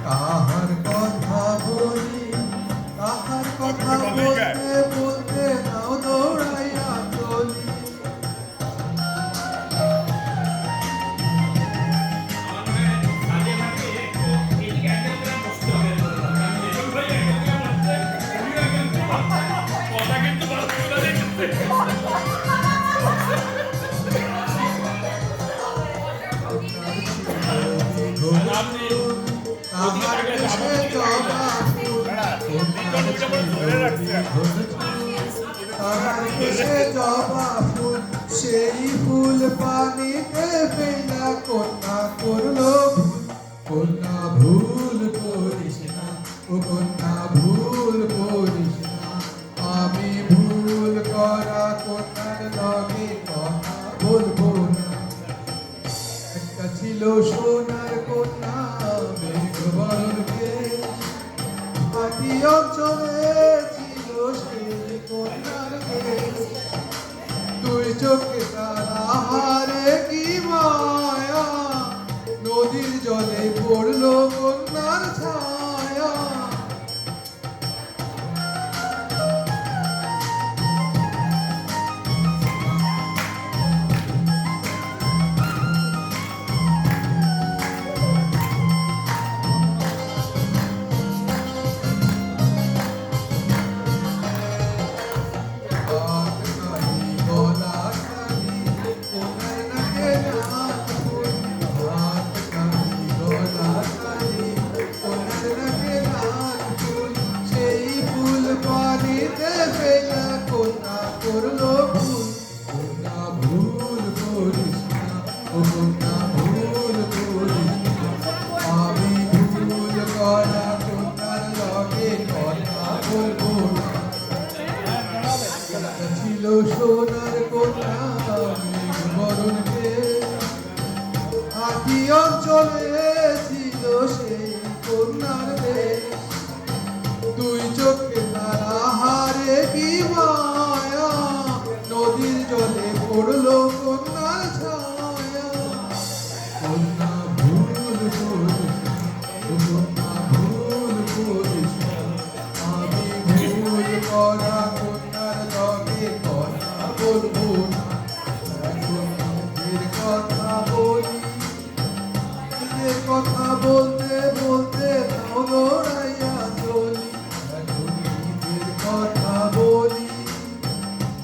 কাহার কথা বলি, কাহার কথা বলতে বলতে নাও দৌড়াইয়া চলি। কাহার দেশে জবা ফুল, কাহার দেশে জবা ফুল, সেই ফুল পানিতে ফেলা কন্যা করলো ভুল। কন্যা ভুল করিস না, ও কন্যা ভুল করিস না, আমি ভুল করা কন্যার লগে কথা বলবো না। একটা ছিল সোনার কন্যা, মেঘবরণ কেশ, মাটি অঞ্চলে ছিল সেই কন্যার দেশ। তুই চোখে তারা হারে কি মায়া, নদীর জলে পড়লো কন্যার ছায়া। ছিল সোনার কন্যা, মেঘবরণ কেশ, মাটি অঞ্চলে ছিল সেই কন্যার দেশ। দুই চোখে তারা হারে কি মায়া, নদীর জলে পড়লো কন্যার ছায়া। কন্যা ভুল করিস না, কন্যা ভুল করিস না, আমি ভুল করা কন্যার লগে কথা বলবো না। এখন নিজের কথা বলি, নিজের কথা বলতে বলতে নাও দৌড়াইয়া চলি। এখন নিজের কথা বলি,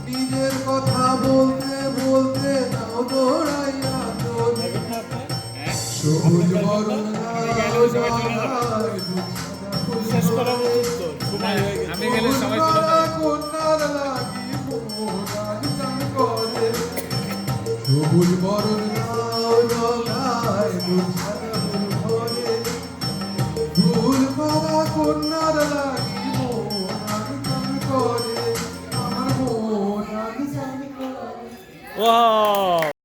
নিজের কথা বলতে বলতে নাও দৌড়াইয়া চলি। সবুজ বরণ লাল জলায় দুধ সাদা ফুল ধরে, আমি গেলে সবাই কন্যার লাগি মোরার চান করে। সবুজ বরণ লাল জলায় দুধ